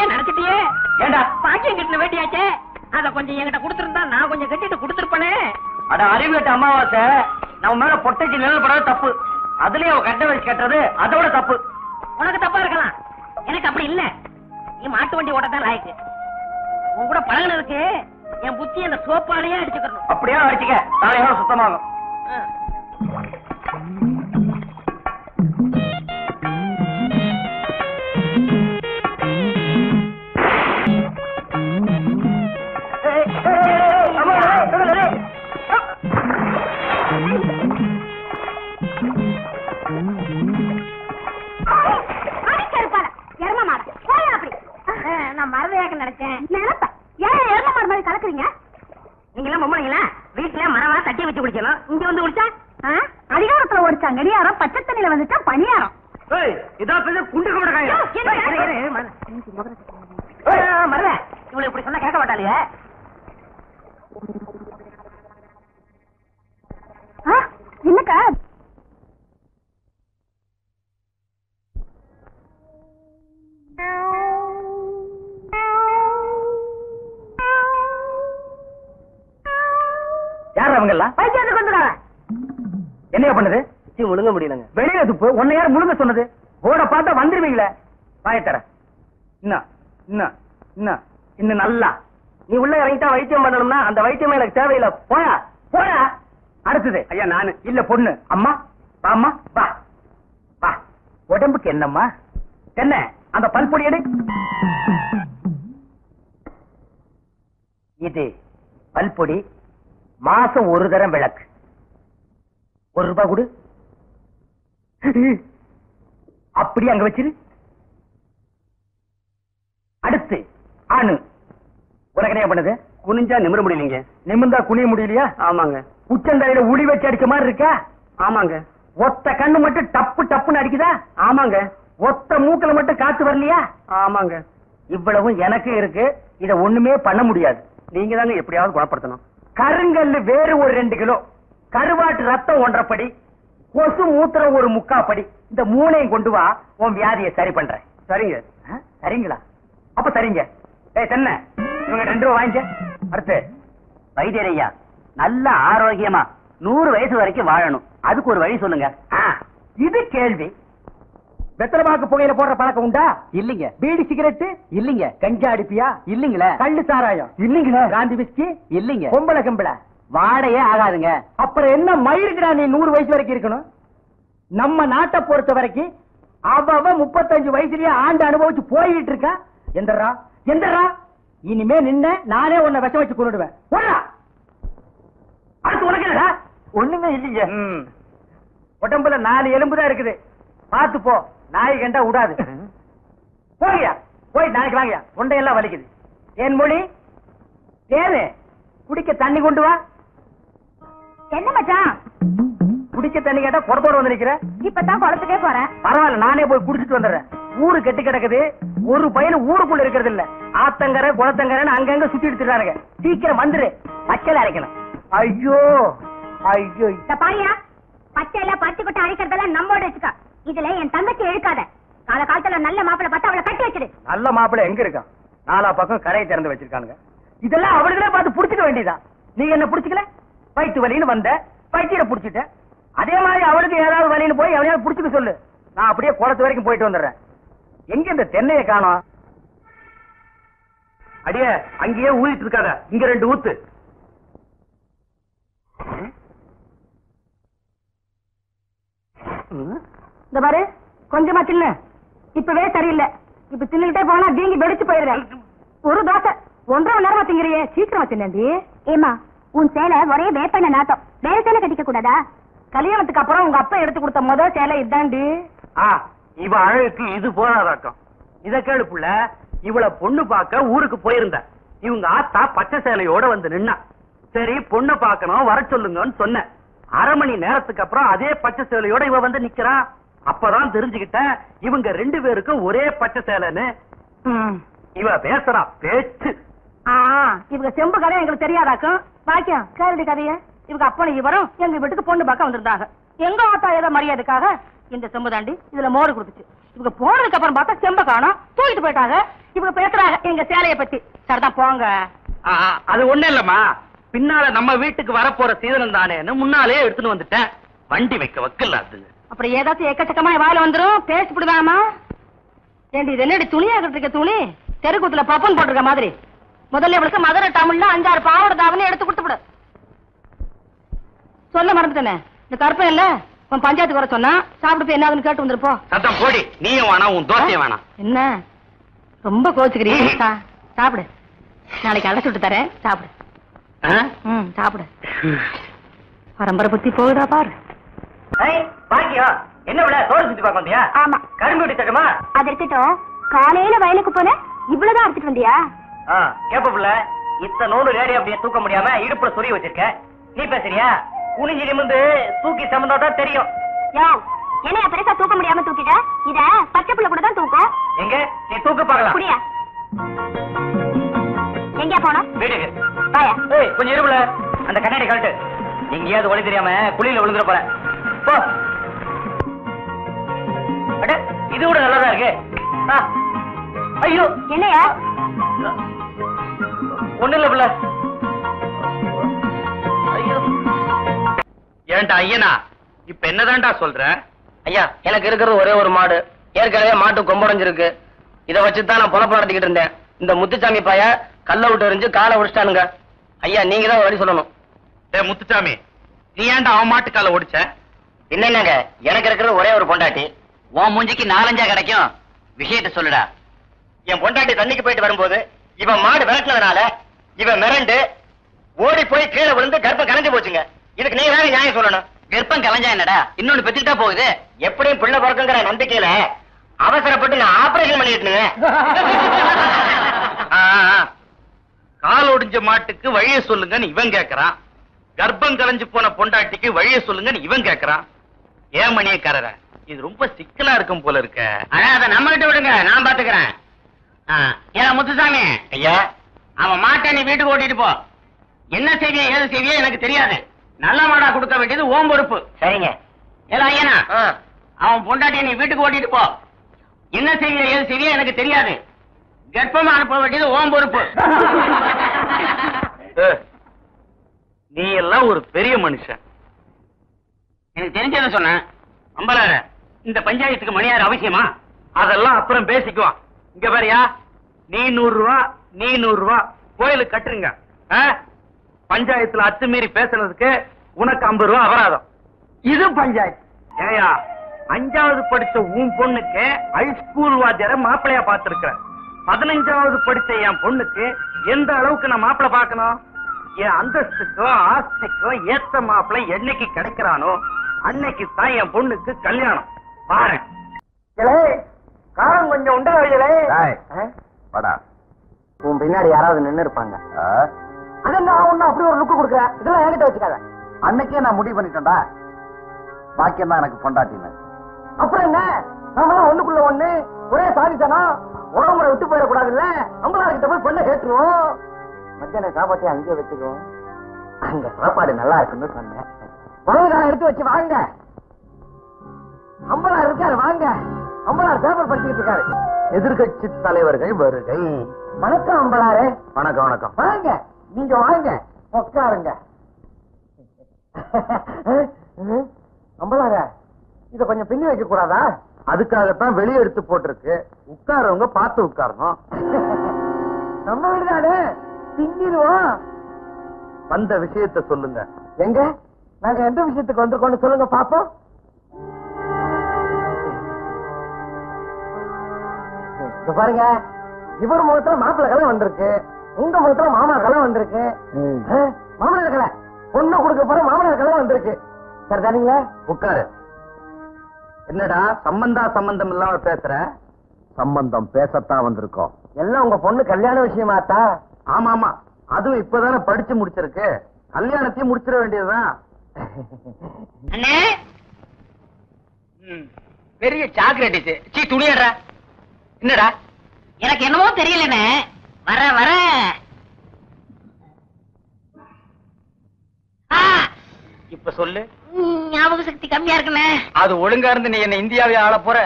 நினைச்சிட்டியே ஏண்டா பாக்கியம் கட்டின வேட்டியாச்சே அத கொஞ்சம் என்கிட்ட கொடுத்திருந்தா நான் கொஞ்சம் கட்டிட்டு கொடுத்திருப்பனே. அட அறிவு கட்ட அமாவாசை, நம்ம மேல பொட்டைக்கு நிழல்படாத தப்பு. அதுலயும் அவ கட்ட வச்சு கட்டுறது அதோட தப்பு. உனக்கு தப்பா இருக்கலாம், எனக்கு அப்படி இல்ல. நீ மாட்டு வண்டி ஓட்டத்தான் லாய்க்கு. உன் கூட பழகினதுக்கு என் புத்தி அந்த சோப்பாலேயே அடிச்சுக்கணும். அப்படியே அடிச்சுக்க, நாளையோட சுத்தமாகும். நான் மரதையாக நினைச்சேன். ஏன் எரும மாடு மாதிரி கலக்குறீங்க? நீங்க பொம்பளைங்களா வீட்டுல மரவா தட்டி வச்சு குடிக்கணும், இங்க வந்து குடிச்சா அதிகாரத்துல ஓடிச்சாங்க. கடியாரம் பச்சை தண்ணியில வந்துட்டா பணியாரம். இதான் குண்டு மரத இவ்வளவு இப்படி சொன்னா கேட்க மாட்டாளியே. என்னக்கா யார் அவங்க எல்லாம்? பைத்தியத்துக்கு வந்துடுறாங்க. என்னையா பண்ணுது? முழுங்க முடியலங்க. வெளியில துப்பு. உன்னை யார் முழுங்க சொன்னது? போட பார்த்தா வந்துருவீங்களே. வாயத்தர இன்னும் இன்னும் இன்னும் இன்னும் நல்லா நீ உள்ள இறங்கிட்டா வைத்தியம் பண்ணணும்னா அந்த வைத்தியம் எனக்கு தேவையில்லை. போயா போயா. அடுத்தது ஐயா நானு இல்ல பொண்ணு. அம்மா வாம்மா வா வா. உடம்புக்கு என்னம்மா? என்ன அந்த பல்பொடி எடு. இது பல்பொடி. மாசம் ஒரு தரம் விளக்கு. ₹1 கொடு. அப்படி அங்க வச்சிரு. அடுத்து ஆணு. உனக்கு என்ன பண்ணுது? குனிஞ்சா நிமிர முடியலீங்க. நிமிர்ந்தா குனிய முடியலையா? ஆமாங்க. உச்சந்தலையில உளி வச்சு அடிச்ச மாதிரி இருக்கா? ஆமாங்க. ஒத்த கண்ணு மட்டும் டப்பு டப்புன்னு அடிக்குதா? ஆமாங்க. ஒத்த மூக்கல மட்டும் காத்து வரலையா? ஆமாங்க. இவ்வளவும் எனக்கு இருக்கு. இத ஒண்ணுமே பண்ண முடியாது. நீங்க தாங்க எப்படியாவது குணப்படுத்தணும். கருங்கல்லு வேறு ஒரு 2 கிலோ, கருவாட்டு ரத்தம் 1.5 படி, கொசு மூத்திரம் ஒரு 3/4 படி. இந்த 3ஐயும் கொண்டு வா, உன் வியாதியை சரி பண்றேன். சரிங்க. சரிங்களா? அப்ப சரிங்க. தென்ன இவங்க 2 ரூபா வாங்கிக்க. அடுத்து வைத்தியரையா நல்ல ஆரோக்கியமா 100 வயசு வரைக்கும் வாழணும், அதுக்கு ஒரு வழி சொல்லுங்க. இது கேள்வி. வெத்தலமாக்கு புகையில போடுற பழக்கம் உண்டா? இல்லீங்க. பீடி சிகரெட்? இல்லீங்க. கஞ்சா அடிப்பியா? இல்லீங்களே. கள்ளு சாராயம்? இல்லீங்களே. காந்தி விஸ்கி? இல்லீங்க. பொம்பளை கம்பளை வாடையே ஆகாதுங்க. அப்புறம் என்ன மயிருக்குடா நீ 100 வயசு வரைக்கும் இருக்கணும்? நம்ம நாட்டை பொறுத்த வரைக்கும் அவ 35 வயசுலயே ஆண்டு அனுபவிச்சு போயிட்டு இருக்கா. எந்தரா எந்தரா இனிமே நின்ன நானே உன்னை விஷம் வச்சு கொண்டுடுவேன். அடுத்து உனக்கு என்னடா? ஒண்ணுமே இல்லைங்க. உடம்புல 4 எலும்பு தான் இருக்குது. பாத்து போ, நாய் கண்டா விடாது. போய்யா போய் நாளைக்கு வாங்கயா, தொண்டையெல்லாம் வலிக்குது. என் மொழி ஏறு. குடிக்க தண்ணி கொண்டு வா. என்ன மச்சான் குடிக்க தண்ணி கேட்டா குடத்தோட வந்து நிக்கிற. இப்பதான் குளத்துக்கே போறேன். பரவாயில்ல, நானே போய் குடிச்சிட்டு வந்துடுறேன். ஊரு கெட்டு கிடக்குது. ஒரு பையன் ஊருக்குள்ள இருக்கிறது இல்ல. ஆத்தங்கரை குளத்தங்கரைன்னு அங்கங்க சுத்தி எடுத்துறானுங்க. சீக்கிரம் வந்துரு, பச்சையில அரைக்கணும். ஐயோ ஐயோ. பாரியா பச்சையில பருத்தி கொட்டை அரைக்கிறதெல்லாம் நம்மோட வச்சுக்கா. இதுல என் தங்கச்சி எழுக்காத. கால காலத்துல நல்ல மாப்பிளை பார்த்தா அவளை கட்டி வச்சிடு. நல்ல மாப்பிளை எங்க இருக்கான்? 4 பக்கம் கரையை திறந்து வச்சிருக்கானுங்க. இதெல்லாம் அவளுகளே பார்த்து புடிச்சுக்க வேண்டியதா. நீங்க என்ன புடிச்சுக்கல? வயிற்று வலின்னு வந்த வயிற்ற புடிச்சிட்ட. அதே மாதிரி அவளுக்கு ஏதாவது வலின்னு போய் அவனையாவது புடிச்சுக்க சொல்லு. நான் அப்படியே குளத்து வரைக்கும் போயிட்டு வந்துடுறேன். எங்க இந்த தென்னையை காணோம்? அடியே அங்கேயே ஊதிட்டு இருக்காத, இங்க 2 ஊத்து. இந்த பாரு கொஞ்சமா தின்னு. இப்பவே சரியில்லை. இப்ப தின்னுகிட்டே போனா வீங்கி வெடிச்சு போயிடுறேன். ஒரு தோசை 1.5 மணி நேரமா திங்கிறியே, சீக்கிரமா தின்னண்டி. ஏமா உன் சேலை ஒரே வேப்பெண்ண நாத்தம். வேற சேலை கட்டிக்க கூடாதா? கல்யாணத்துக்கு அப்புறம் உங்க அப்பா எடுத்து கொடுத்த முதல் சேலை இதாண்டி. இவ அழகுக்கு இது போராதாக்கம். இத கேளு புள்ள. இவள பொண்ணு பார்க்க ஊருக்கு போயிருந்த. இவங்க ஆத்தா பச்சை சேலையோட வந்து நின்னா. சரி பொண்ணு பார்க்கணும் வர சொல்லுங்கன்னு சொன்ன. 1/2 மணி நேரத்துக்கு அப்புறம் அதே பச்சை சேலையோட இவ வந்து நிக்கிறா. அப்பதான் தெரிஞ்சுக்கிட்டேன் இவங்க 2 பேருக்கும் ஒரே பச்சை சேலைன்னு. இவ பேசுறா பேச்சு. இவங்க செம்பு கதை எங்களுக்கு தெரியாதாக்கும். பாக்கியம் கேள்வி கதைய. இவங்க அப்பனும் இவரும் எங்க வீட்டுக்கு பொண்ணு பார்க்க வந்திருந்தாங்க. எங்க ஆத்தா ஏதோ மரியாதைக்காக இந்த செம்பு தாண்டி இதுல மோர் கொடுத்துச்சு. இவங்க போனதுக்கு அப்புறம் பார்த்தா செம்ப காணோம், தூக்கிட்டு போயிட்டாங்க. இவங்க பேசுறாங்க எங்க சேலைய பத்தி. சரிதான் போங்க. அது ஒண்ணு இல்லம்மா, பின்னால நம்ம வீட்டுக்கு வரப்போற சீதனம் தானேன்னு முன்னாலே எடுத்துட்டு வந்துட்டேன். வண்டி வைக்க வக்கல அது. அப்புறம் ஏதாச்சும் எக்கச்சக்கமா வாயில வந்துரும், பேசிவிடுவாமா. ஏண்டி இது என்னடி துணியா கட்டிருக்க துணி? தெருக்கூத்துல பப்பன் போட்டிருக்க மாதிரி. முதல்ல இவளுக்கு மதுரை டவுன்ல 5-6 பாவட தாவணி எடுத்து கொடுத்துவிடு. சொல்ல மறந்துட்டேனே, இந்த கருப்பன் இல்ல உன் பஞ்சாயத்துக்கு வர சொன்னா சாப்பிட்டு என்ன ஆகுதுன்னு கேட்டு வந்துருப்போம். சத்தம் போடி, நீயும் வேணாம் உன் தோசையும் வேணாம். என்ன ரொம்ப கோச்சுக்கிறீங்க? சாப்பிடு, நாளைக்கு அடைச்சு விட்டு தரேன், சாப்பிடு. சாப்பிடு. பரம்பரை புத்தி போகுதா பாரு. பாக்கியா என்ன விட தோல் சுத்தி பார்க்க வந்தியா? ஆமா. கரும்பு வெட்டி தக்கமா? அது இருக்கட்டும், காலையில வயலுக்கு போன இவ்வளவுதான் அடிச்சிட்டு வந்தியா? கேப்ப இத்த நோடு ரேடி அப்படியே தூக்க முடியாம இடுப்புல சொறி வச்சிருக்க. நீ பேசுறியா? குனிஞ்சி நிமிந்து தூக்கி சமந்தாதான் தெரியும். என்னைய பெருசா தூக்க முடியாம தூக்கிட்ட, இத பச்சை புள்ள கூட தான் தூக்கும். எங்க நீ தூக்க பாக்கலாம். புரியா? எங்க போனோம்? வீட்டுக்கு. வாயா. கொஞ்சம் இருப்புல அந்த கண்ணாடி கழட்டு. எங்கேயாவது ஒளி தெரியாம குழியில விழுந்துட போற. போ. அட இது கூட நல்லதா இருக்கு. ஐயோ என்னையா? ஒண்ணு இல்ல புள்ள. ஐயோ ஏன்டா ஐயனா இப்ப என்னதான்டா சொல்ற? ஐயா எனக்கு இருக்கிறது ஒரே ஒரு மாடு, ஏற்கனவே மாட்டு கொம்படைஞ்சிருக்கு. இதை வச்சுதான் நான் பொழப்பு நடத்திக்கிட்டு இருந்தேன். இந்த முத்துச்சாமி பைய கல்ல விட்டு எறிஞ்சு காலை உடிச்சிட்டானுங்க. ஐயா நீங்க தான் வழி சொல்லணும். முத்துச்சாமி நீ ஏன்டா அவன் மாட்டு காலை ஒடிச்ச? என்னங்க எனக்கு இருக்கிறது ஒரே ஒரு பொண்டாட்டி. உன் மூஞ்சிக்கு 4-5 கிடைக்கும். விஷயத்த சொல்லுடா. என் பொண்டாட்டி தண்ணிக்கு போயிட்டு வரும்போது இவன் மாடு விரட்டினதுனால இவன் மிரண்டு ஓடி போய் கீழே விழுந்து கர்ப்பம் கலைஞ்சு போச்சுங்க. இதுக்கு நீங்க வேற நியாயம் சொல்லணும். கர்ப்பம் கலைஞ்சா என்னடா, இன்னொன்னு பெத்துட்டா போகுது. எப்படியும் பிள்ளை பிறக்குங்கிற நம்பிக்கையில அவசரப்பட்டு நான் ஆபரேஷன் பண்ணிட்டுங்க. கால் ஒடிஞ்ச மாட்டுக்கு வழிய சொல்லுங்கன்னு இவன் கேக்குறான். கர்ப்பம் கலைஞ்சு போன பொண்டாட்டிக்கு வழிய சொல்லுங்கன்னு இவன் கேக்குறான். ஏன் மணியக்காரர இது ரொம்ப சிக்கலா இருக்கும் போல இருக்க. அதை நம்ம கிட்ட விடுங்க, நான் பாத்துக்கிறேன். ஏன் முத்துசாமி ஐயா, அவன் மாட்டை நீ வீட்டுக்கு ஓட்டிட்டு போ. என்ன செய்வியா ஏது செய்வியா எனக்கு தெரியாது. நல்ல மாடா கொடுக்க வேண்டியது ஓம் பொறுப்பு. சரிங்க. ஏதா ஐயனா அவன் பொண்டாட்டியை நீ வீட்டுக்கு ஓட்டிட்டு போ. என்ன செய்வியா ஏது செய்வியா எனக்கு தெரியாது. கர்ப்பமா அனுப்ப வேண்டியது ஓம் பொறுப்பு. நீ எல்லாம் ஒரு பெரிய மனுஷன். எனக்கு தெரிஞ்சத சொன்ன. அம்பலார இந்த பஞ்சாயத்துக்கு மணியார் அவசியமா? அதெல்லாம் அப்புறம் பேசிக்குவான். இங்க பாரியா, நீ 100 ரூபா நீ 100 ரூபா கோயிலுக்கு கட்டுருங்க. பஞ்சாயத்துல அத்துமீறி பேசுனதுக்கு உனக்கு 50 ரூபா அபராதம். இது பஞ்சாயத்து. ஏயா 5வது படிச்ச உன் பொண்ணுக்கு ஹைஸ்கூல் வாத்தியார மாப்பிளையா பாத்துருக்க. 15வது படிச்ச என் பொண்ணுக்கு எந்த அளவுக்கு நான் மாப்பிளை பார்க்கணும்? என் அந்தஸ்துக்கோ ஆஸ்திக்கோ ஏத்த மாப்பிளை என்னைக்கு கிடைக்கிறானோ அன்னைக்கு தான் என் பொண்ணுக்கு கல்யாணம். பாரு காரம் கொஞ்சம் உண்டா வழியிலே. உன் பின்னாடி யாராவது நின்னு இருப்பாங்க. நான் ஒண்ணு அப்படி ஒரு லுக்கு கொடுக்குறேன். இதெல்லாம் என்கிட்ட வச்சுக்காத. அன்னைக்கே நான் முடிவு பண்ணிட்டேன்டா, பாக்கியம் தான் எனக்கு பொண்டாட்டின்னு. அப்புறம் என்ன, நாமெல்லாம் ஒண்ணுக்குள்ள ஒண்ணு ஒரே சாதித்தானா, உறவுமுறை விட்டு போயிடக்கூடாது இல்ல. அம்பலார்கிட்ட போய் பொண்ணை கேட்டுருவோம். மத்தியான சாப்பாட்டை அங்கேயே வச்சுக்குவோம். அங்க சாப்பாடு நல்லா இருக்குன்னு சொன்னேன். உறவுதான் எடுத்து வச்சு வாங்க. அம்பலார் இருக்காரு, வாங்க. அம்பலார் பேப்பர் படிச்சுட்டு இருக்காரு. எதிர்கட்சி தலைவர்கள் வருகை. வணக்கம் அம்பலாரே. வணக்கம் வணக்கம். வாங்க, நீங்க வாங்க, உட்காருங்க. அம்பலார இத கொஞ்சம் பின்னி வைக்க கூடாதா? அதுக்காகத்தான் வெளியே எடுத்து போட்டிருக்கு. உட்காரவங்க பார்த்து உட்காரணும். நம்ம வீடுதானே, பின்னிடுவோம். வந்த விஷயத்தை சொல்லுங்க. எங்க நாங்க எந்த விஷயத்துக்கு வந்திருக்கோம்னு சொல்லுங்க பாப்போம். பாருங்க, இவர் முகத்துல மாப்பிள்ளை கலை வந்திருக்கு, உங்க முகத்துல மாமா கலை வந்திருக்கு. மாமனார் கலை பொண்ணு கொடுக்க போற மாமனார் கலை வந்திருக்கு. சரிதானீங்களா? உட்காரு. என்னடா சம்பந்தம் இல்லாம பேசுற? சம்பந்தம் பேசத்தான் வந்திருக்கோம். எல்லாம் உங்க பொண்ணு கல்யாண விஷயமாத்தா? ஆமா ஆமா, அதுவும் இப்பதானே படிச்சு முடிச்சிருக்கு. கல்யாணத்தையும் முடிச்சிட வேண்டியதுதான். பெரிய சாக்லேட் துணியடா. என்னடா எனக்கு என்னவோ தெரியலன்னு வர வர இப்ப சொல்லு. ஞாபக சக்தி கம்மியா இருக்குண்ணே. அது ஒழுங்கா இருந்து நீ என்ன இந்தியாவே ஆள போற.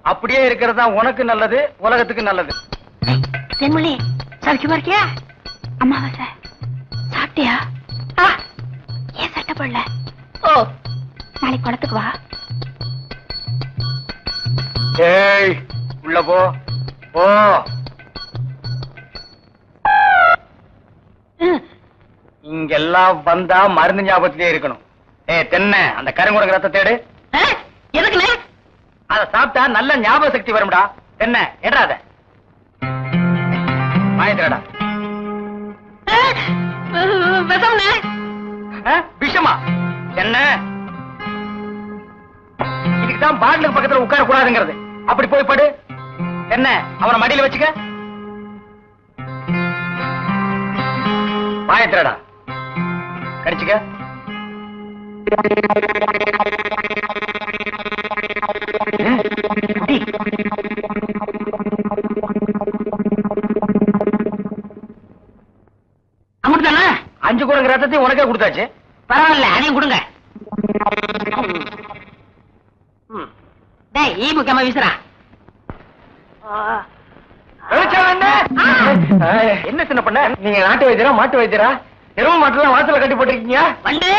அப்படியே இருக்கிறதா உனக்கு நல்லது, உலகத்துக்கு நல்லது. தென்மொழி சௌக்கியமா இருக்கியா? அம்மாவாசை சாப்பிட்டியா? ஏன் சட்டை போடல? ஓ, நாளைக்கு குளத்துக்கு வா. ஏய், உள்ள போ. ஓ, இங்கெல்லாம் வந்தா மருந்து ஞாபகத்திலே இருக்கணும். தென்னை, அந்த கருங்குரங்கு ரத்த தேடு. எதுக்குண்ணே? அத சாப்பிட்டா நல்ல ஞாபக சக்தி வரும்டா. தென்னை எடாத மாயத்திரடா. விஷமா என்ன? இதுக்குதான் பாட்டிலுக்கு பக்கத்துல உட்கார கூடாதுங்கிறது. அப்படி போய் படு. என்ன, அவனை மடியில வச்சுக்க. மாயத்திரடா கடிச்சுக்க. அமுட்டுதானே? 5 குரங்கு ரத்தத்தையும் உனக்கே கொடுத்தாச்சு. பரவாயில்ல, அதையும் கொடுங்க. ஈமுக்கமா வீசுறா. என்ன சின்ன பண்ண? நீங்க நாட்டு வைத்தியரா மாட்டு வைத்தியரா? எரும மாட்டுலாம் வாசல கட்டி போட்டிருக்கீங்க. வந்து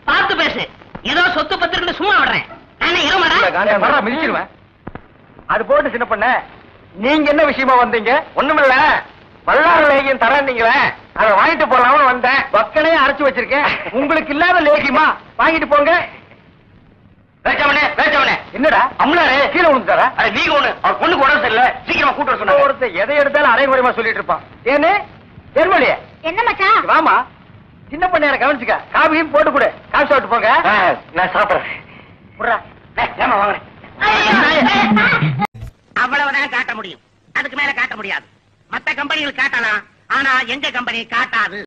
பார்த்து பேசு. ஏதோ சொத்து பத்திரிக்கை சும்மா விடுறேன். நானே எருமாடா மிதிச்சிருவேன். அது போட்டு சின்ன பண்ண, நீங்க என்ன விஷயமா வந்தீங்க? ஒண்ணுமில்ல, வல்லார லேகியம் தரீங்களே, அதை வாங்கிட்டு போலாம்னு வந்தேன். பக்கனே அரைச்சு வச்சிருக்கேன். உங்களுக்கு இல்லாத லேகியமா? வாங்கிட்டு போங்க. என்னடா அம்னாரே கீழே விழுந்துட்டாரா? நீங்க ஒண்ணு, அவர் பொண்ணுக்கு உடம்பு சரியில்லை, சீக்கிரமா கூட்டு சொன்ன. ஒருத்தர் எதை எடுத்தாலும் அரைகுறைமா சொல்லிட்டு இருப்பான். ஏன்னு தென்மொழியே என்ன மச்சான்? வாமா, சின்ன பண்ண கவனிச்சுக்க. காபியும் போட்டு கொடு. காசு சாப்பிட்டு போங்க. நான் சாப்பிடுறேன். வாங்குறேன். அவ்வளவுதான் காட்ட முடியும். அதுக்கு மேல காட்ட முடியாது. மத்த கம்பெனிகள் காட்டலாம், ஆனா எங்க கம்பெனி காட்டாது.